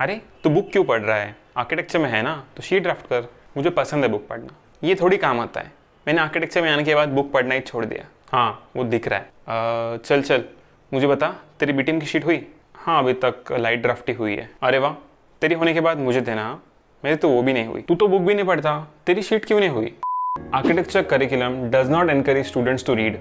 अरे तू बुक क्यों पढ़ रहा है? आर्किटेक्चर में है ना, तो शीट ड्राफ्ट कर। मुझे पसंद है बुक पढ़ना, ये थोड़ी काम आता है। मैंने आर्किटेक्चर में आने के बाद बुक पढ़ना ही छोड़ दिया। हाँ वो दिख रहा है। चल चल मुझे बता, तेरी बीटीएम की शीट हुई? हाँ अभी तक लाइट ड्राफ्ट ही हुई है। अरे वाह, तेरी होने के बाद मुझे देना। मेरी तो वो भी नहीं हुई। तू तो बुक भी नहीं पढ़ता, तेरी शीट क्यों नहीं हुई? Architecture curriculum does not encourage students to read.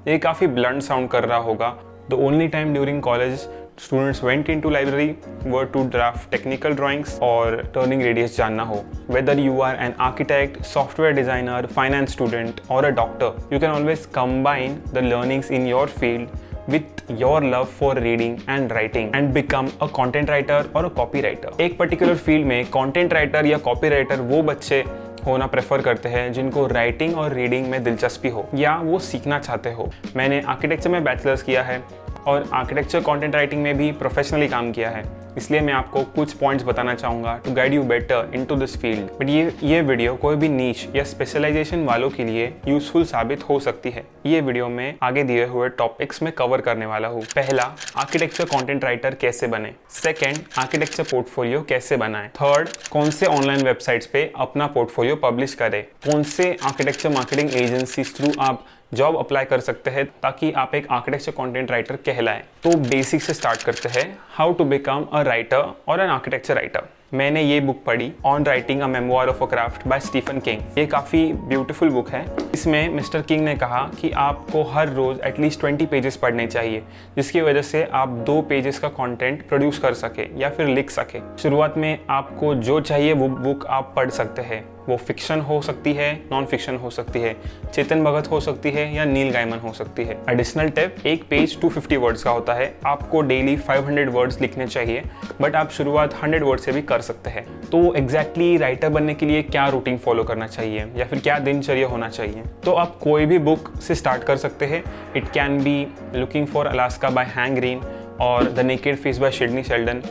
ये काफ़ी ब्लंट साउंड कर रहा होगा। The only time during college students went into library were to draft technical drawings or turning radius जानना हो। Whether you are an architect, software designer, finance student or a doctor, you can always combine the learnings in your field with your love for reading and writing and become a content writer or a copywriter। एक particular field में content writer या copywriter वो बच्चे होना prefer करते हैं जिनको writing और रीडिंग में दिलचस्पी हो या वो सीखना चाहते हो। मैंने आर्किटेक्चर में बैचलर्स किया है और आर्किटेक्चर कंटेंट राइटिंग में भी प्रोफेशनली काम किया है, इसलिए मैं आपको कुछ पॉइंट्स बताना चाहूँगा to guide you better into this field. But ये वीडियो कोई भी नीश या स्पेशलाइजेशन वालों के लिए यूजफुल साबित हो सकती है। ये वीडियो में आगे दिए हुए टॉपिक्स में कवर करने वाला हूँ। पहला, आर्किटेक्चर कंटेंट राइटर कैसे बने। सेकंड, आर्किटेक्चर पोर्टफोलियो कैसे बनाएं। थर्ड, कौन से ऑनलाइन वेबसाइट्स पे अपना पोर्टफोलियो पब्लिश करें। कौन से आर्किटेक्चर मार्केटिंग एजेंसीज थ्रू आप जॉब अप्लाई कर सकते हैं ताकि आप एक आर्किटेक्चर कंटेंट राइटर कहलाएं। तो बेसिक से स्टार्ट करते हैं, how to become a writer और एन आर्किटेक्चर राइटर। मैंने ये बुक पढ़ी, on writing a memoir of a craft by Stephen King. ये काफ़ी ब्यूटीफुल बुक है। इसमें मिस्टर किंग ने कहा कि आपको हर रोज़ एटलीस्ट 20 पेजेस पढ़ने चाहिए, जिसकी वजह से आप 2 पेजेस का कंटेंट प्रोड्यूस कर सके या फिर लिख सके। शुरुआत में आपको जो चाहिए वो बुक आप पढ़ सकते हैं। वो फिक्शन हो सकती है, नॉन फिक्शन हो सकती है, चेतन भगत हो सकती है या नील गाइमन हो सकती है। एडिशनल टिप, एक पेज 250 वर्ड्स का होता है। आपको डेली 500 वर्ड्स लिखने चाहिए, बट आप शुरुआत 100 वर्ड से भी कर सकते हैं। तो एग्जैक्टली राइटर बनने के लिए क्या रूटीन फॉलो करना चाहिए या फिर क्या दिनचर्या होना चाहिए, तो आप कोई भी बुक से स्टार्ट कर सकते हैं। It can be looking for Alaska by Hank Green और the naked face by Sidney Sheldon.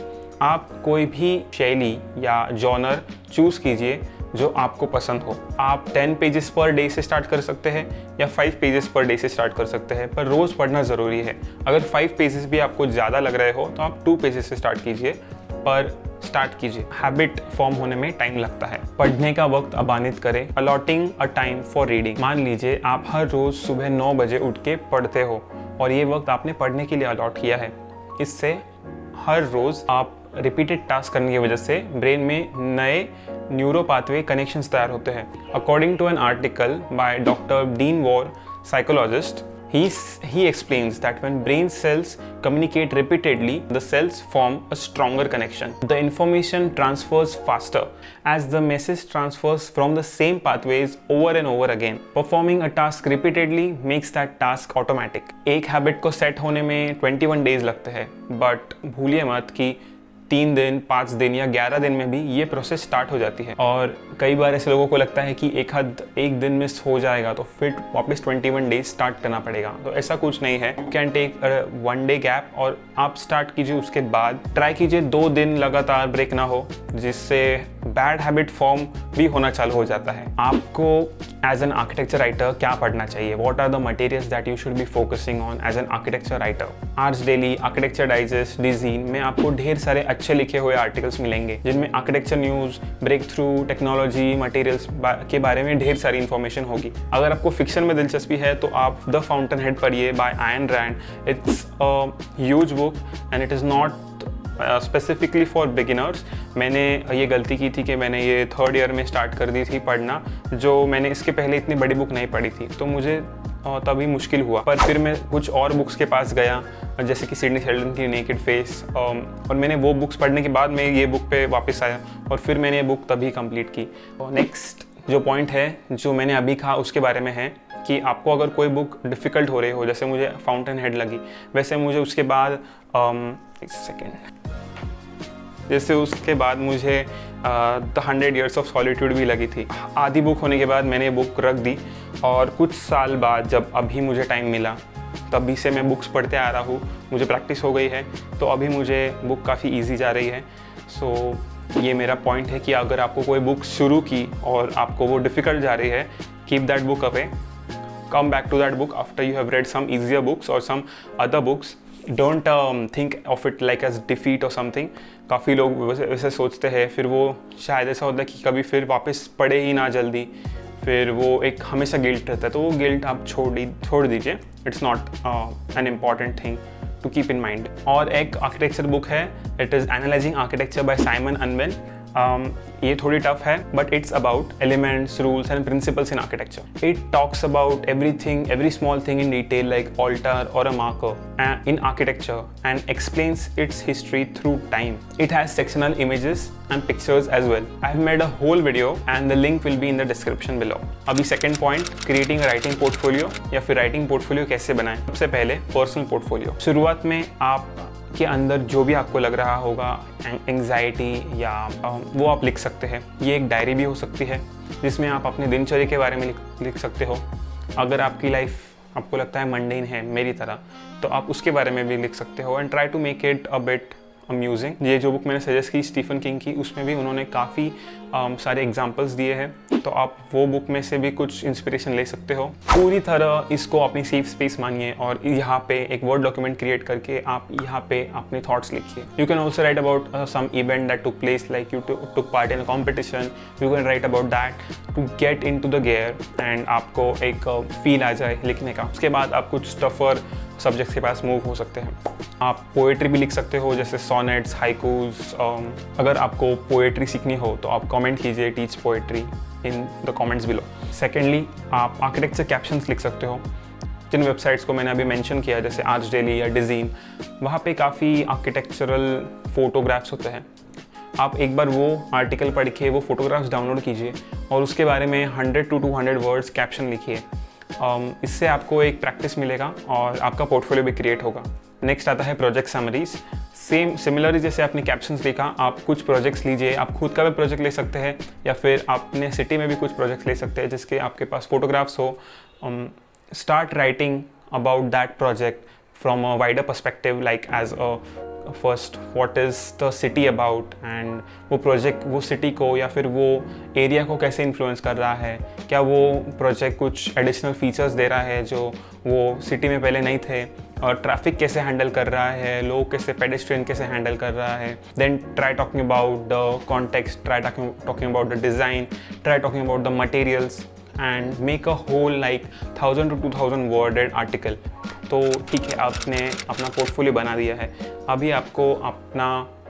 आप कोई भी शैली या जॉनर चूज कीजिए जो आपको पसंद हो। आप 10 पेजेस पर डे से स्टार्ट कर सकते हैं या 5 पेजेस पर डे से स्टार्ट कर सकते हैं, पर रोज़ पढ़ना ज़रूरी है। अगर 5 पेजेस भी आपको ज़्यादा लग रहे हो तो आप 2 पेजेस से स्टार्ट कीजिए, पर स्टार्ट कीजिए। हैबिट फॉर्म होने में टाइम लगता है। पढ़ने का वक्त अबानित करें, allotting a time for reading. मान लीजिए आप हर रोज़ सुबह 9 बजे उठ के पढ़ते हो और ये वक्त आपने पढ़ने के लिए अलॉट किया है। इससे हर रोज़ आप रिपीटेड टास्क करने की वजह से ब्रेन में नए न्यूरो पाथवे कनेक्शंस तैयार होते हैं। According to an article by doctor Dean Ward, psychologist, he explains that when brain cells communicate repeatedly, the cells form a stronger connection. The information transfers faster as the message transfers from the same pathways over and over again. Performing a task repeatedly makes that task automatic. एक habit को set होने में 21 days लगते हैं, but भूलिए मत कि 3 दिन, 5 दिन या 11 दिन में भी ये प्रोसेस स्टार्ट हो जाती है। और कई बार ऐसे लोगों को लगता है कि एक दिन मिस हो जाएगा तो फिर वापस 21 डेज स्टार्ट करना पड़ेगा। तो ऐसा कुछ नहीं है। You can take 1 day gap और आप स्टार्ट कीजिए। उसके बाद ट्राई कीजिए 2 दिन लगातार ब्रेक ना हो, जिससे बैड हैबिट फॉर्म भी होना चालू हो जाता है। आपको एज एन आर्किटेक्चर राइटर क्या पढ़ना चाहिए? What are the materials that you should be focusing on as an architecture writer? Arts daily, architecture digest, Dezeen में आपको ढेर सारे अच्छे लिखे हुए आर्टिकल्स मिलेंगे जिनमें architecture news, breakthrough, technology, materials के बारे में ढेर सारी इन्फॉर्मेशन होगी। अगर आपको फिक्शन में दिलचस्पी है तो आप द फाउंटेन हेड पढ़िए by Ayn Rand. It's a huge book and it is not specifically for beginners. मैंने ये गलती की थी कि मैंने ये 3rd ईयर में स्टार्ट कर दी थी पढ़ना, जो मैंने इसके पहले इतनी बड़ी बुक नहीं पढ़ी थी, तो मुझे तभी मुश्किल हुआ। पर फिर मैं कुछ और बुक्स के पास गया, जैसे कि सिडनी शेल्डन की नेकेड फेस, और मैंने वो बुक्स पढ़ने के बाद मैं ये बुक पे वापस आया और फिर मैंने ये बुक तभी कंप्लीट की। नेक्स्ट जो पॉइंट है जो मैंने अभी कहा उसके बारे में है कि आपको अगर कोई बुक डिफ़िकल्ट हो रही हो, जैसे मुझे फाउंटेन हेड लगी, वैसे मुझे उसके बाद जैसे उसके बाद मुझे द 100 Years ऑफ सॉलिट्यूड भी लगी थी। आधी बुक होने के बाद मैंने ये बुक रख दी और कुछ साल बाद जब अभी मुझे टाइम मिला तभी से मैं बुक्स पढ़ते आ रहा हूँ। मुझे प्रैक्टिस हो गई है तो अभी मुझे बुक काफ़ी इजी जा रही है। सो ये मेरा पॉइंट है कि अगर आपको कोई बुक शुरू की और आपको वो डिफ़िकल्ट जा रही है, keep that book away, come back to that book after you have read some easier books और some other books don't think of it like as defeat or something. काफ़ी लोग वैसे सोचते हैं, फिर वो शायद ऐसा होता है कि कभी फिर वापस पढ़े ही ना जल्दी, फिर वो एक हमेशा गिल्ट रहता है, तो वो गिल्ट आप छोड़ दीजिए। It's not an important thing to keep in mind. और एक आर्किटेक्चर बुक है, it is analysing architecture bye Simon अनवेन। ये थोड़ी टफ है, but it's about elements, rules and principles in architecture. It talks about everything, every small thing in detail, like altar or a marker in architecture, and explains its history through time. It has sectional images and pictures as well. I have made a whole video and the link will be in the description below. अभी second point, creating a writing portfolio या फिर writing portfolio कैसे बनाएं। सबसे पहले personal portfolio। शुरुआत में आप के अंदर जो भी आपको लग रहा होगा, एंग्जाइटी या वो आप लिख सकते हैं। ये एक डायरी भी हो सकती है जिसमें आप अपने दिनचर्या के बारे में लिख सकते हो। अगर आपकी लाइफ आपको लगता है मंडेन है मेरी तरह, तो आप उसके बारे में भी लिख सकते हो and try to make it a bit amusing. ये जो बुक मैंने सजेस्ट की स्टीफन किंग की, उसमें भी उन्होंने काफ़ी सारे एग्जाम्पल्स दिए हैं, तो आप वो बुक में से भी कुछ इंस्पिरेशन ले सकते हो। पूरी तरह इसको अपनी सेफ स्पेस मानिए और यहाँ पे एक वर्ड डॉक्यूमेंट क्रिएट करके आप यहाँ पे अपने थॉट्स लिखिए। You can also write about some event that took place, like you took part in a competition, you can write about that to get into the gear and आपको एक feel आ जाए लिखने का। उसके बाद आप कुछ टफर सब्जेक्ट्स के पास मूव हो सकते हैं। आप पोएट्री भी लिख सकते हो, जैसे सोनेट्स, हाइकूज। अगर आपको पोएट्री सीखनी हो तो आप कमेंट कीजिए teach poetry in the comments below. Secondly, आप आर्किटेक्चर कैप्शंस लिख सकते हो। जिन वेबसाइट्स को मैंने अभी मेंशन किया, जैसे आर्च डेली या डिज़ीन, वहाँ पे काफ़ी आर्किटेक्चरल फोटोग्राफ्स होते हैं। आप एक बार वो आर्टिकल पढ़ के वो फोटोग्राफ्स डाउनलोड कीजिए और उसके बारे में 100 to 200 वर्ड्स कैप्शन लिखिए। इससे आपको एक प्रैक्टिस मिलेगा और आपका पोर्टफोलियो भी क्रिएट होगा। नेक्स्ट आता है प्रोजेक्ट समरीज। सिमिलरली जैसे आपने कैप्शंस लिखा, आप कुछ प्रोजेक्ट्स लीजिए। आप खुद का भी प्रोजेक्ट ले सकते हैं या फिर अपने सिटी में भी कुछ प्रोजेक्ट्स ले सकते हैं जिसके आपके पास फोटोग्राफ्स हो। Start writing about that project from a wider perspective, like as a first what is the city about, and वो प्रोजेक्ट वो सिटी को या फिर वो एरिया को कैसे इन्फ्लुएंस कर रहा है। क्या वो प्रोजेक्ट कुछ एडिशनल फीचर्स दे रहा है जो वो सिटी में पहले नहीं थे, और ट्रैफिक कैसे हैंडल कर रहा है, लोग कैसे, पेडेस्ट्रियन कैसे हैंडल कर रहा है। Then try talking about the context, try talking about the design, try talking about the materials and make a whole like 1000 to 2000 worded article. तो ठीक है, आपने अपना पोर्टफोलियो बना दिया है, अभी आपको अपना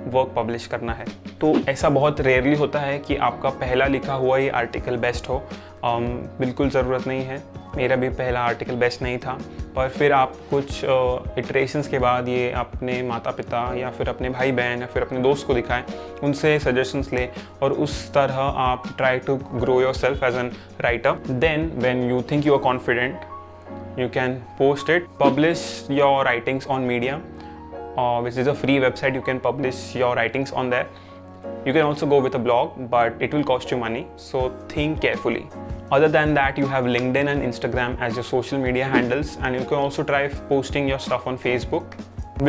वर्क पब्लिश करना है। तो ऐसा बहुत रेयरली होता है कि आपका पहला लिखा हुआ ही आर्टिकल बेस्ट हो। बिल्कुल ज़रूरत नहीं है, मेरा भी पहला आर्टिकल बेस्ट नहीं था, पर फिर आप कुछ इटरेशंस के बाद ये अपने माता पिता या फिर अपने भाई बहन या फिर अपने दोस्त को दिखाएं, उनसे सजेशंस लें और उस तरह आप try to grow yourself as an writer. Then when you think you are confident, you can post it, publish your writings on Medium, which is a free website. You can publish your writings on there. You can also go with a blog, but it will cost you money, so think carefully. Other than that, you have LinkedIn and Instagram as your social media handles, and you can also try posting your stuff on Facebook,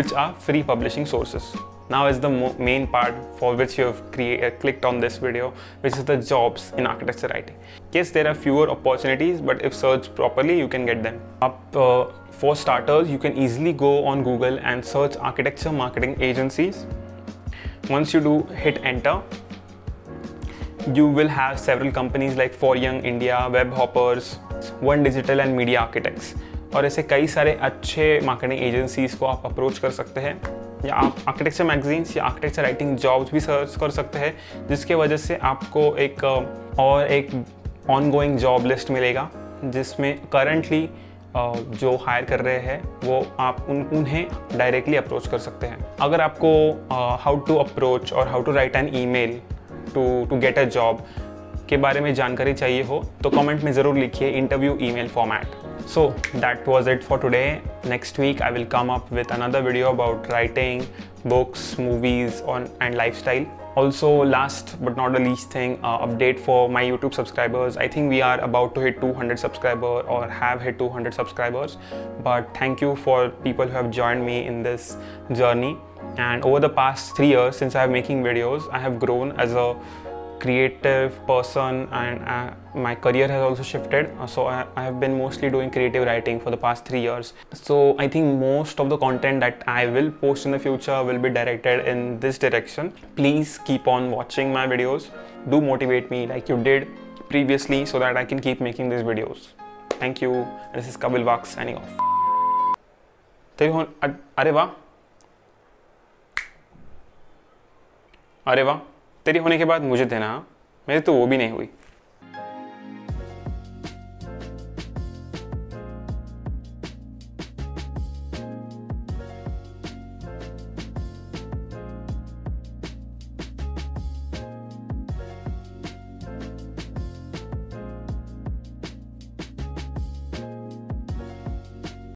which are free publishing sources. Now is the main part for which you have clicked on this video, which is the jobs in architecture writing. Yes, there are fewer opportunities, but if searched properly, you can get them. For starters, you can easily go on Google and search architecture marketing agencies. Once you do hit enter, you will have several companies like For Young India, Webhoppers, One Digital and Media Architects. और ऐसे कई सारे अच्छे marketing agencies को आप approach कर सकते हैं, या आप आर्किटेक्चर मैगजीन्स या आर्किटेक्चर राइटिंग जॉब्स भी सर्च कर सकते हैं, जिसके वजह से आपको एक ऑनगोइंग जॉब लिस्ट मिलेगा जिसमें करंटली जो हायर कर रहे हैं वो आप उन्हें डायरेक्टली अप्रोच कर सकते हैं। अगर आपको हाउ टू अप्रोच और how to write an email to get a job के बारे में जानकारी चाहिए हो तो कमेंट में ज़रूर लिखिए interview email format. So that was it for today. Next week I will come up with another video about writing, books, movies and lifestyle. Also, last but not the least thing, update for my YouTube subscribers. I think we are about to hit 200 subscribers or have hit 200 subscribers. But thank you for people who have joined me in this journey. And over the past 3 years since I have making videos, I have grown as a creative person, and my career has also shifted. So I have been mostly doing creative writing for the past 3 years. So I think most of the content that I will post in the future will be directed in this direction. Please keep on watching my videos. Do motivate me like you did previously so that I can keep making these videos. Thank you. This is Kapil Vaks signing off. अरे वाह, अरे वाह, तेरी होने के बाद मुझे देना, मेरी तो वो भी नहीं हुई.